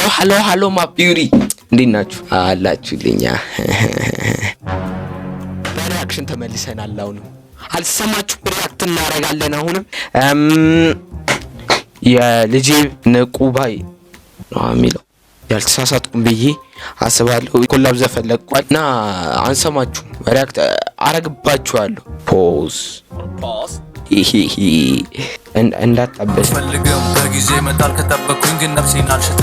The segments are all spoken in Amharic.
ሃሎ ማፒዩሪ እንዴት ናችሁ አላችሁልኛ? በሪአክሽን ተመልሰናል። አሁን አልሰማችሁ ሪአክት እናደርጋለን። አሁንም የልጄ ንቁባይ ነው የሚለው ያልተሳሳትኩም ብዬ አስባለሁ። ኮላብ ዘፈለቋልና አንሰማችሁ ሪአክት አረግባችኋለሁ። ፖዝ እንዳጣበስ ፈልገም በጊዜ መጣል ከጠበቁኝ ግን ነፍሴን አልሽተ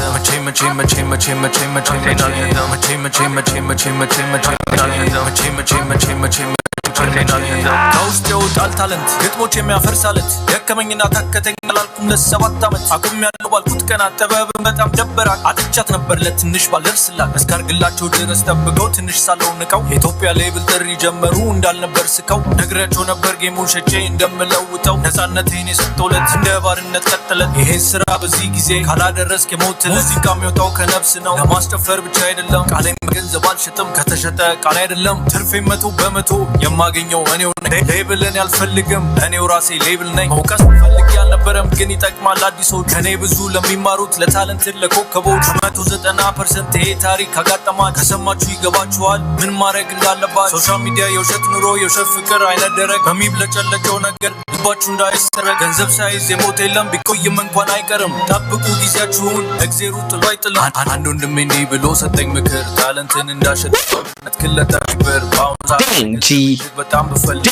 ከውስጥ የውጣል ታለንት ግጥሞች የሚያፈርሳለት ደከመኝና ታከተኝ አላልኩም ለ7 ዓመት አቁም ያለው ባልኩት ቀናት ጥበብን በጣም ደበራት አጥቻት ነበር ለትንሽ ባልደርስላት እስካርግላቸው ድረስ ጠብቀው ትንሽ ሳለው ንቀው የኢትዮጵያ ሌብል ጥሪ ጀመሩ እንዳልነበር ስቀው ነግሬያቸው ነበር ጌሙን ሸጬ እንደምለውጠው ነፃነቴን የሰጠውለት እንደ ባርነት ቀጠለት ይሄን ስራ በዚህ ጊዜ ካላደረስክ የሞት ሙዚቃ የሚወጣው ከነፍስ ነው ለማስጨፈር ብቻ አይደለም ቃሌን በገንዘብ አልሸጥም ከተሸጠ ቃል አይደለም ትርፌ 100% የማገኘው እኔው ነኝ ሌብልን ያልፈልግም እኔው ራሴ ሌብል ነኝ መውቀስ ፈልግ ያልነበረም ግን ይጠቅማል አዲሶች ከኔ ብዙ ለሚማሩት ለታለንት ለኮከቦች 190% ይሄ ታሪክ ካጋጠማ ከሰማችሁ ይገባችኋል ምን ማድረግ እንዳለባችሁ ሶሻል ሚዲያ የውሸት ኑሮ የውሸት ፍቅር አይነደረግ በሚብለጨለጨው ነገር ልባችሁ እንዳይሰረግ ገንዘብ ሳይዝ የሞት የለም ቢቆይም እንኳን አይቀርም ጠብቁ ጊዜያችሁን እግዜሩ ጥሎ አይጥልም አንድ ወንድሜ እንዲህ ብሎ ሰጠኝ ምክር ታለንትን እንዳሸጥ ክለታ ይበር ባውንሳ በጣም በፈልግ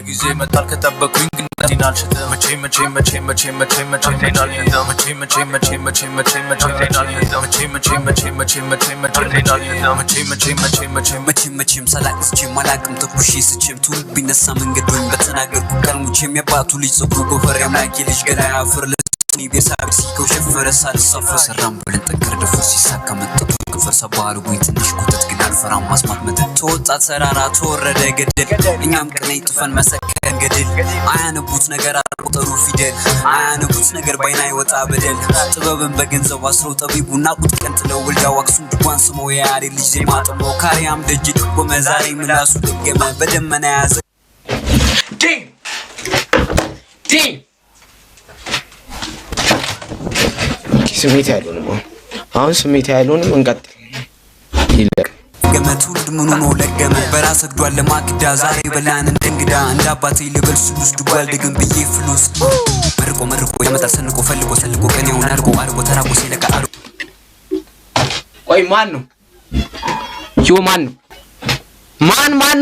ጊዜ መጣል ከጠበቁኝ ግን ነፍሴን አልሽተ መቼም ሳላቅስቼም አላቅም ተኩሼ ስቼም ትውልድ ቢነሳ መንገዱን በተናገርኩ ቀርሙቼም የባቱ ልጅ ፀጉሩ ጎፈር ያምላኬ ልጅ ገላ ያፍር ለስኒ ቤሳብ ሲከው ሸፈረ ሳልሳፈር ሰራም ብለን ጠንከር ደፍር ሲሳካ መጠጡ ክፍር ሰባሩ ወይ ትንሽ ኩተት ግን አልፈራም ማስማት መተት ተወጣ ተራራ ተወረደ ገደል እኛም ቀነይ ጥፈን መሰከን ገደል አያነቡት ነገር አቆጠሩ ፊደል አያነቡት ነገር ባይና ይወጣ በደል ጥበብን በገንዘብ አስረው ጠቢቡና ቁጥ ቀንጥለው ወልዳው አክሱም ድጓን ስመው ያሬ ልጅ ዜማ ጥሞ ካሪያም ደጅ ቆመ ዛሬ ምላሱ ደገመ በደመና ያዘ ዲ ስሜት ያሉንም አሁን ስሜት ያሉንም እንቀጥል ይለር ገመቱልድ ምኑ ነው ለገመ በራስ አግዷል ለማክዳ ዛሬ በላን እንግዳ እንደ አባቴ ልበል ስሉስ ዱጓል ደግም ብዬ ፍሉስ መርቆ የመጣል ሰንቆ ፈልቆ ሰልቆ ቀኔውን አርጎ ተራቆ ሲለቃ ቆይ ማን ነው ዮ ማን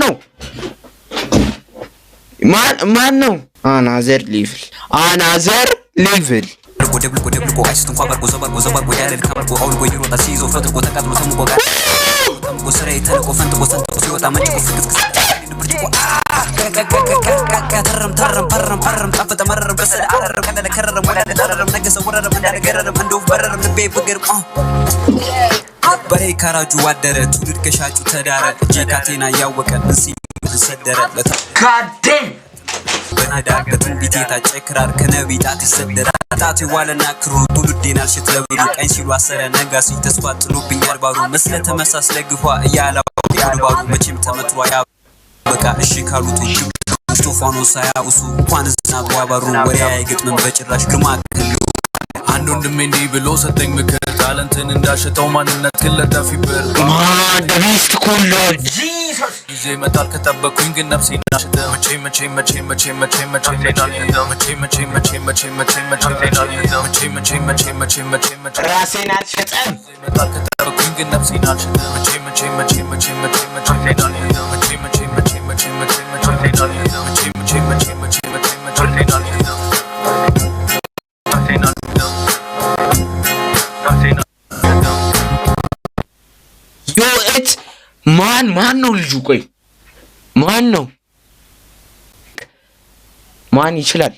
ነው ማን ነው አናዘር ሌቭል ደብልቆ አይስት እንኳን ባርቆ ዘባርቆ ያለ ልካባርቆ አውልቆ ይሮጣ ሲይዞ ፈጥቆ ተቃጥሎ ተምቆ ጋር ተምቆ ስራይ ተልቆ ፈንጥቆ ሰንጥቆ ሲወጣ መንጭቆ ፍቅስቅስ ብርጭቆ ተረም ጣፈጠ መረረም በሰለ አረረም ከለለ ከረረም ወላደ ተረረም ነገሰ ወረረም እንዳለ ገረረም እንደው በረረም ልቤ ብገርም በሬ ካራጁ ዋደረ ትውልድ ከሻጩ ተዳረ እጄ ካቴና ያወቀ እንሲ ተሰደረ ጋዴም በናዳር በትንቢት የታጨክራር ከነቢጣት ይሰደራ ጣት ዋለና ክሩ ትውልዴን አልሽት ለብሩ ቀኝ ሲሉ አሰረ ነጋሲ ተስፋ ጥሎብኝ አርባሩ መስለ ተመሳስለ ግፏ እያላው ይባሩ መቼም ተመትሯ ያበቃ እሺ ካሉት ስቶፋኖ ሳያውሱ እንኳን ዝናብ ያባሩ ወሬ አይገጥም በጭራሽ ግርማ ከሉ አንድ ወንድሜ እንዲህ ብሎ ሰጠኝ ምክር ታለንትን እንዳሸጠው ማንነት ክለታፊ በር ማደሪስት ኮሎ ጂሰስ ጊዜ መጣል ከጠበቁኝ ግን ነፍሴን አልሽተ ራሴን አልሸጠም መጣል ከጠበቁኝ ግን ነፍሴን አልሽተ ማን ነው ልጁ? ቆይ ማን ይችላል?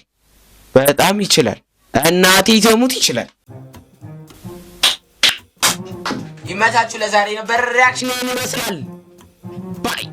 በጣም ይችላል። እናቴ ተሙት ይችላል። ይመቻችሁ። ለዛሬ ነበር ሪአክሽን ይመስላል። ባይ